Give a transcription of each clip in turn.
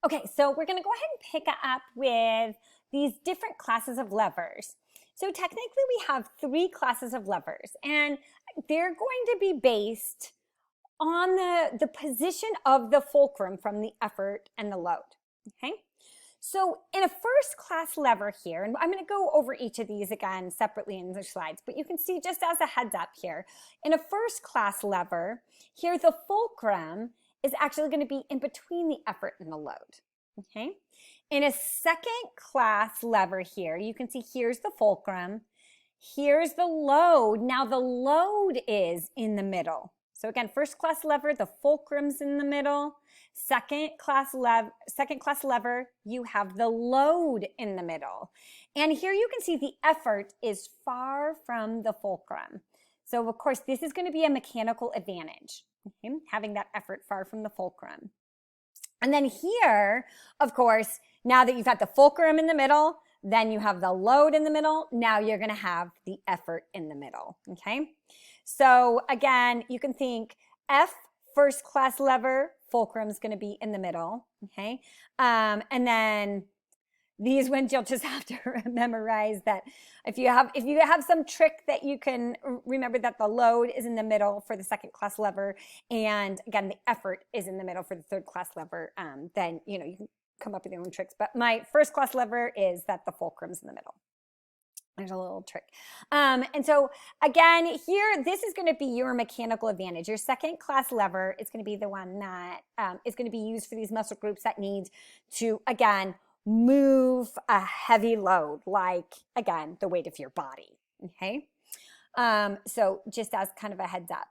Okay, so we're going to go ahead and pick up with these different classes of levers. So technically we have 3 classes of levers, and they're going to be based on the position of the fulcrum from the effort and the load, okay? So in a first class lever here, and I'm going to go over each of these again separately in the slides, but you can see just as a heads up here, in a first class lever, here the fulcrum is actually going to be in between the effort and the load, okay? In a second class lever here, you can see here's the fulcrum, here's the load. Now the load is in the middle. So again, first class lever, the fulcrum's in the middle. Second class lever, you have the load in the middle. And here you can see the effort is far from the fulcrum. So of course, this is going to be a mechanical advantage, okay? Having that effort far from the fulcrum. And then here, of course, now that you've got the fulcrum in the middle, then you have the load in the middle. Now you're going to have the effort in the middle, okay? So again, you can think F, first class lever, fulcrum is going to be in the middle, okay? And then these ones you'll just have to memorize that if you have some trick that you can remember that the load is in the middle for the second class lever, and again the effort is in the middle for the third class lever, then you can come up with your own tricks. But my first class lever is that the fulcrum's in the middle. There's a little trick. And so again, here, this is going to be your mechanical advantage. Your second class lever is going to be the one that is going to be used for these muscle groups that need to, again, move a heavy load, like, again, the weight of your body, okay? So just as kind of a heads up.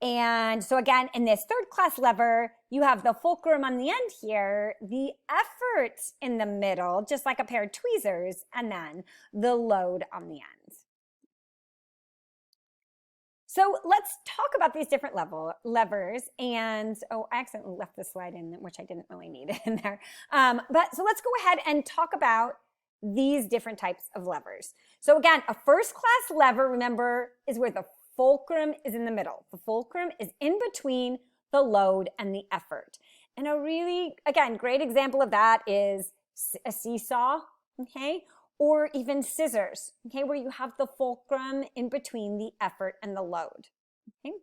And so again, in this third class lever, you have the fulcrum on the end here, the effort in the middle, just like a pair of tweezers, and then the load on the end. So let's talk about these different levers. And, oh, I accidentally left the slide in, which I didn't really need in there. But so let's go ahead and talk about these different types of levers. So again, a first class lever, remember, is where the fulcrum is in the middle. The fulcrum is in between the load and the effort. And a really, again, great example of that is a seesaw, okay? Or even scissors, okay? Where you have the fulcrum in between the effort and the load, okay?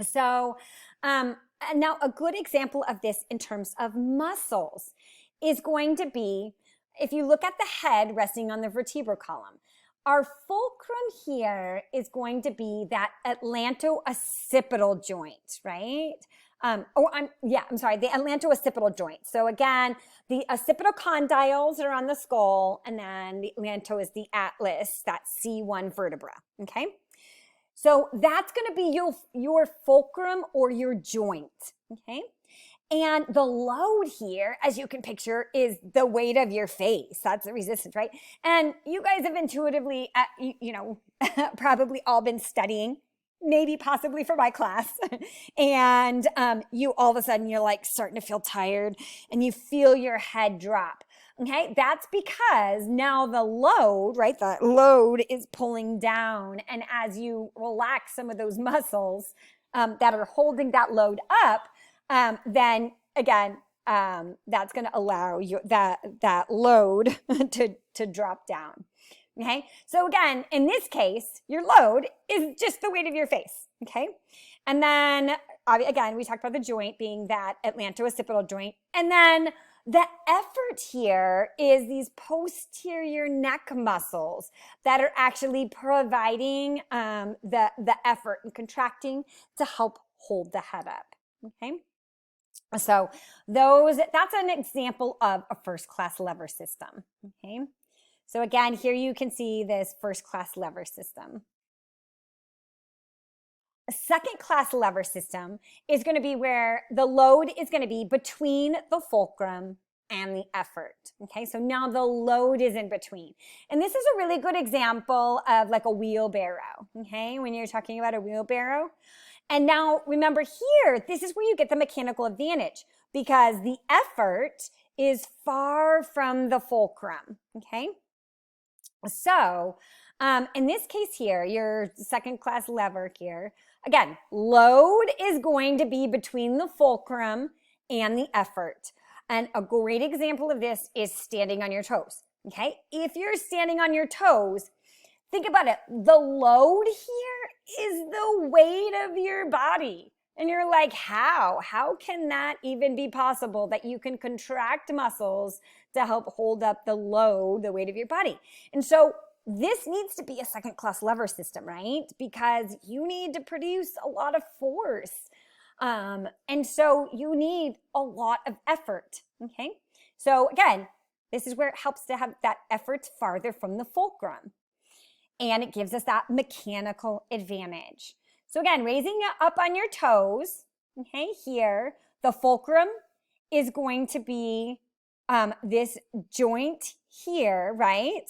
So now a good example of this in terms of muscles is going to be, if you look at the head resting on the vertebral column, our fulcrum here is going to be that atlanto-occipital joint, right? The atlanto-occipital joint. So again, the occipital condyles are on the skull, and then the atlanto is the atlas, that C1 vertebra, okay? So that's going to be your fulcrum or your joint, okay? And the load here, as you can picture, is the weight of your face. That's the resistance, right? And you guys have intuitively, probably all been studying, maybe possibly for my class. And you all of a sudden, you're like starting to feel tired and you feel your head drop. Okay, that's because now the load, right? The load is pulling down. And as you relax some of those muscles that are holding that load up, then again, that's going to allow you that load to drop down. Okay, so again, in this case, your load is just the weight of your face. Okay, and then again, we talked about the joint being that atlanto-occipital joint, and then the effort here is these posterior neck muscles that are actually providing the effort and contracting to help hold the head up. Okay. So that's an example of a first class lever system, okay? So again, here you can see this first class lever system. A second class lever system is going to be where the load is going to be between the fulcrum and the effort, okay? So now the load is in between. And this is a really good example of like a wheelbarrow, okay? When you're talking about a wheelbarrow. And now remember here, this is where you get the mechanical advantage because the effort is far from the fulcrum, okay? So in this case here, your second class lever here, again, load is going to be between the fulcrum and the effort. And a great example of this is standing on your toes, okay? If you're standing on your toes, think about it. The load here is the weight of your body. And you're like, how? How can that even be possible that you can contract muscles to help hold up the load, the weight of your body? And so this needs to be a second-class lever system, right? Because you need to produce a lot of force. And so you need a lot of effort, okay? So again, this is where it helps to have that effort farther from the fulcrum. And it gives us that mechanical advantage. So again, raising it up on your toes, okay, here, the fulcrum is going to be this joint here, right?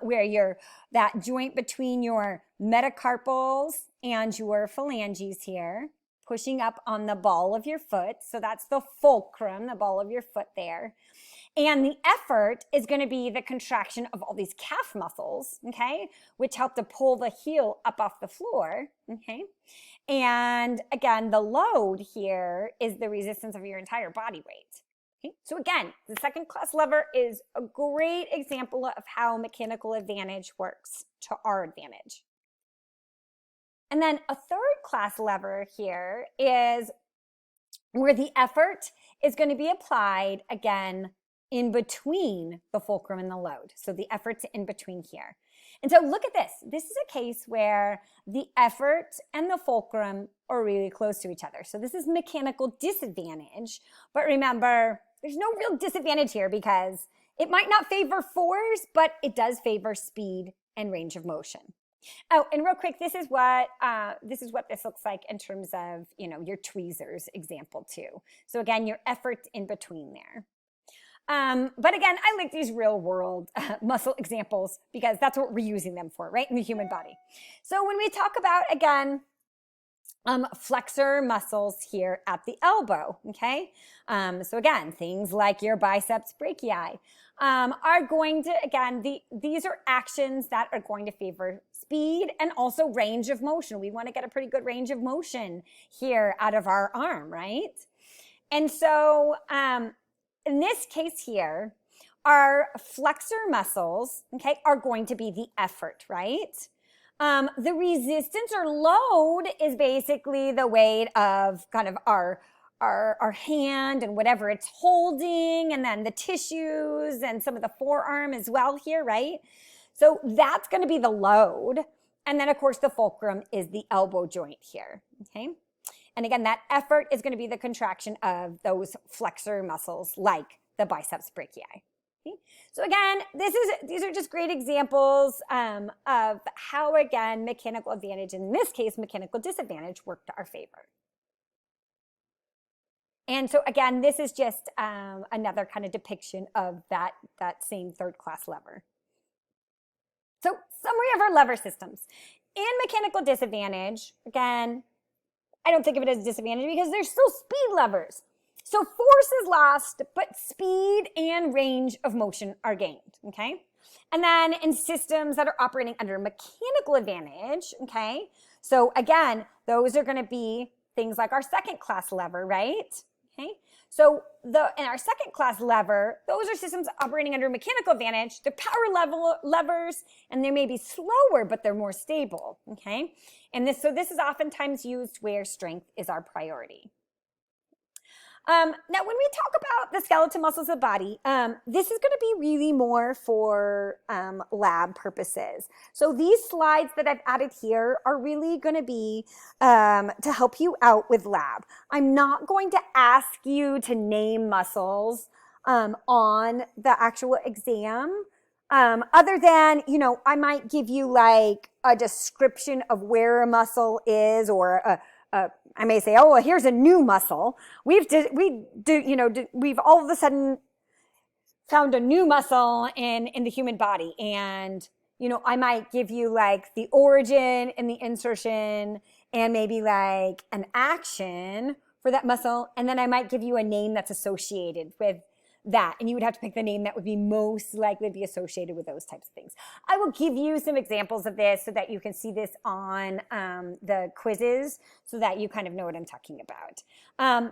Where that joint between your metacarpals and your phalanges here, pushing up on the ball of your foot. So that's the fulcrum, the ball of your foot there. And the effort is going to be the contraction of all these calf muscles, okay, which help to pull the heel up off the floor, okay? And again, the load here is the resistance of your entire body weight. Okay? So again, the second-class lever is a great example of how mechanical advantage works to our advantage. And then a third-class lever here is where the effort is going to be applied, again, in between the fulcrum and the load. So the effort's in between here. And so look at this. This is a case where the effort and the fulcrum are really close to each other. So this is mechanical disadvantage. But remember, there's no real disadvantage here because it might not favor force, but it does favor speed and range of motion. Oh, and real quick, this is what this looks like in terms of, your tweezers example too. So again, your effort's in between there. But again, I like these real world muscle examples because that's what we're using them for, right? In the human body. So when we talk about, again, flexor muscles here at the elbow, okay? So again, things like your biceps brachii are going to, again, these are actions that are going to favor speed and also range of motion. We want to get a pretty good range of motion here out of our arm, right? And so, in this case here, our flexor muscles, okay, are going to be the effort, right? The resistance or load is basically the weight of kind of our hand and whatever it's holding, and then the tissues and some of the forearm as well here, right? So that's going to be the load. And then, of course, the fulcrum is the elbow joint here, okay? And again, that effort is going to be the contraction of those flexor muscles like the biceps brachii. Okay? So again, these are just great examples of how, again, mechanical advantage, in this case, mechanical disadvantage, work to our favor. And so again, this is just another kind of depiction of that same third-class lever. So summary of our lever systems. In mechanical disadvantage, again, I don't think of it as a disadvantage because there's still speed levers. So force is lost, but speed and range of motion are gained, okay? And then in systems that are operating under mechanical advantage, okay? So again, those are going to be things like our second-class lever, right? Okay? So in our second-class lever, those are systems operating under mechanical advantage. They're power levers, and they may be slower, but they're more stable, okay? And so this is oftentimes used where strength is our priority. Now, when we talk about the skeletal muscles of the body, this is going to be really more for lab purposes. So these slides that I've added here are really going to be to help you out with lab. I'm not going to ask you to name muscles on the actual exam. Other than, I might give you like a description of where a muscle is, or I may say, oh, well, here's a new muscle. We've all of a sudden found a new muscle in the human body. And, I might give you like the origin and the insertion and maybe like an action for that muscle. And then I might give you a name that's associated with that, and you would have to pick the name that would be most likely to be associated with those types of things. I will give you some examples of this so that you can see this on the quizzes so that you kind of know what I'm talking about.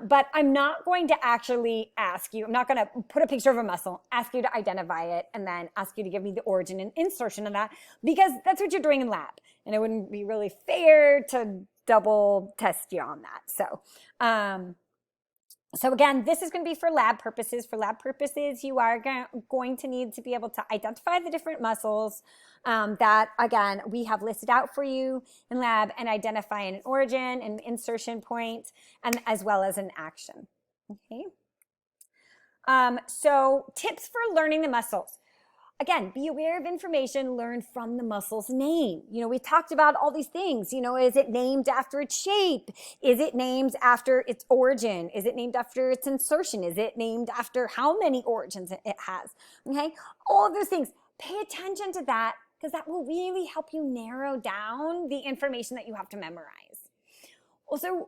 But I'm not going to actually ask you, I'm not going to put a picture of a muscle, ask you to identify it, and then ask you to give me the origin and insertion of that, because that's what you're doing in lab. And it wouldn't be really fair to double test you on that. So again, this is going to be for lab purposes. For lab purposes, you are going to need to be able to identify the different muscles that, again, we have listed out for you in lab, and identify an origin, an insertion point, and as well as an action. Okay. So tips for learning the muscles. Again, be aware of information learned from the muscle's name. You know, we talked about all these things. You know, is it named after its shape? Is it named after its origin? Is it named after its insertion? Is it named after how many origins it has? Okay, all of those things. Pay attention to that, because that will really help you narrow down the information that you have to memorize. Also,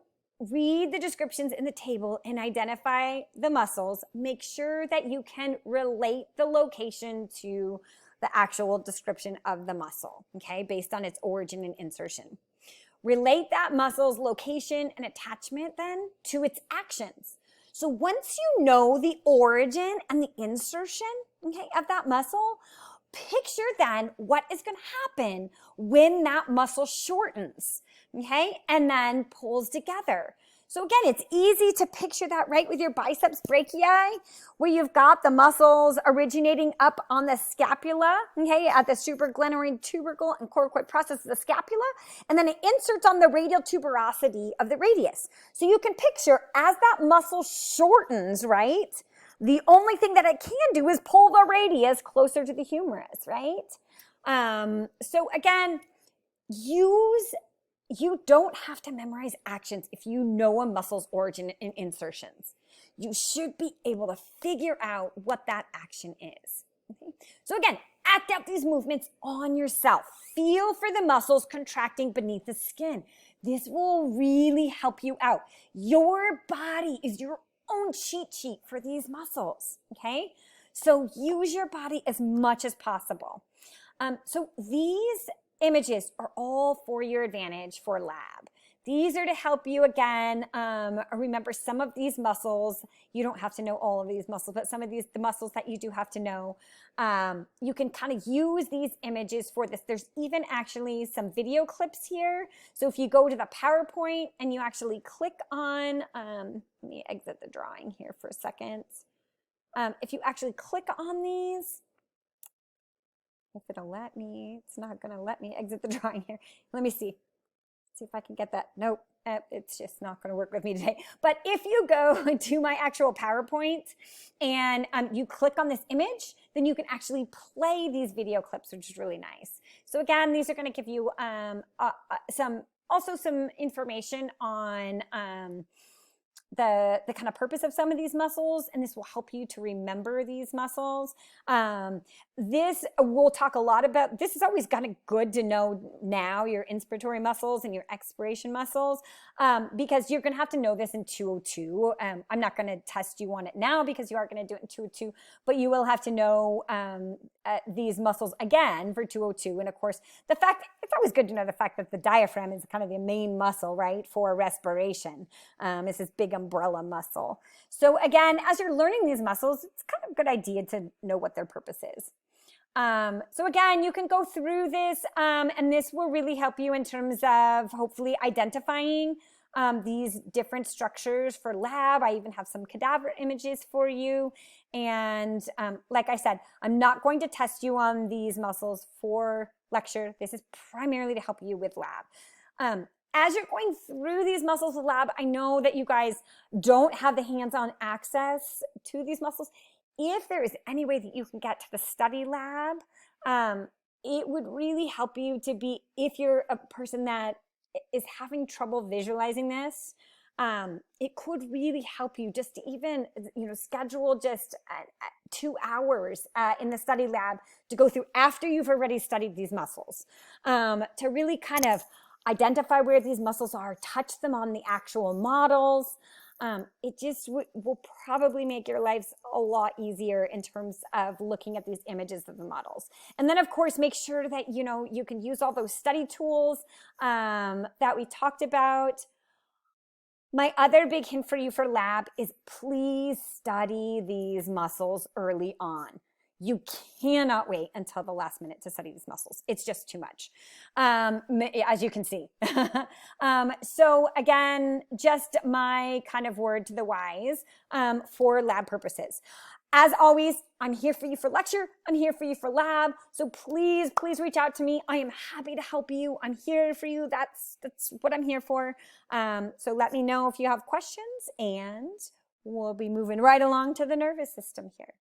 read the descriptions in the table and identify the muscles. Make sure that you can relate the location to the actual description of the muscle, okay, based on its origin and insertion. Relate that muscle's location and attachment then to its actions. So once you know the origin and the insertion, okay, of that muscle, picture then what is going to happen when that muscle shortens, okay, and then pulls together. So again, it's easy to picture that right with your biceps brachii, where you've got the muscles originating up on the scapula, okay, at the supraglenoid tubercle and coracoid process of the scapula, and then it inserts on the radial tuberosity of the radius. So you can picture as that muscle shortens, right, the only thing that it can do is pull the radius closer to the humerus, right? So again, you don't have to memorize actions if you know a muscle's origin and insertions. You should be able to figure out what that action is. Okay? So again, act out these movements on yourself. Feel for the muscles contracting beneath the skin. This will really help you out. Your body is your own cheat sheet for these muscles, okay? So use your body as much as possible. So these images are all for your advantage for lab. These are to help you, again, remember some of these muscles. You don't have to know all of these muscles, but some of the muscles that you do have to know, you can kind of use these images for this. There's even actually some video clips here. So if you go to the PowerPoint and you actually click on, let me exit the drawing here for a second. If you actually click on these, if it'll let me, it's not going to let me exit the drawing here. Let me see. See if I can get that. Nope, it's just not going to work with me today. But if you go to my actual PowerPoint and you click on this image, then you can actually play these video clips, which is really nice. So again, these are going to give you some information on the kind of purpose of some of these muscles, and this will help you to remember these muscles. This we'll talk a lot about. This is always kind of good to know now, your inspiratory muscles and your expiration muscles, because you're going to have to know this in 202. I'm not going to test you on it now because you are going to do it in 202, but you will have to know these muscles again for 202. And of course, it's always good to know the fact that the diaphragm is kind of the main muscle, right, for respiration. It's this big umbrella muscle. So again, as you're learning these muscles, it's kind of a good idea to know what their purpose is. So again, you can go through this, and this will really help you in terms of hopefully identifying these different structures for lab. I even have some cadaver images for you. And like I said, I'm not going to test you on these muscles for lecture. This is primarily to help you with lab. As you're going through these muscles with lab, I know that you guys don't have the hands-on access to these muscles. If there is any way that you can get to the study lab, it would really help you to be, if you're a person that is having trouble visualizing this, it could really help you just to even, schedule just 2 hours in the study lab to go through after you've already studied these muscles, to really kind of identify where these muscles are, touch them on the actual models, It just will probably make your lives a lot easier in terms of looking at these images of the models. And then of course, make sure that, you know, you can use all those study tools that we talked about. My other big hint for you for lab is please study these muscles early on. You cannot wait until the last minute to study these muscles. It's just too much, as you can see. So again, just my kind of word to the wise for lab purposes. As always, I'm here for you for lecture. I'm here for you for lab. So please, please reach out to me. I am happy to help you. I'm here for you. That's what I'm here for. So let me know if you have questions, and we'll be moving right along to the nervous system here.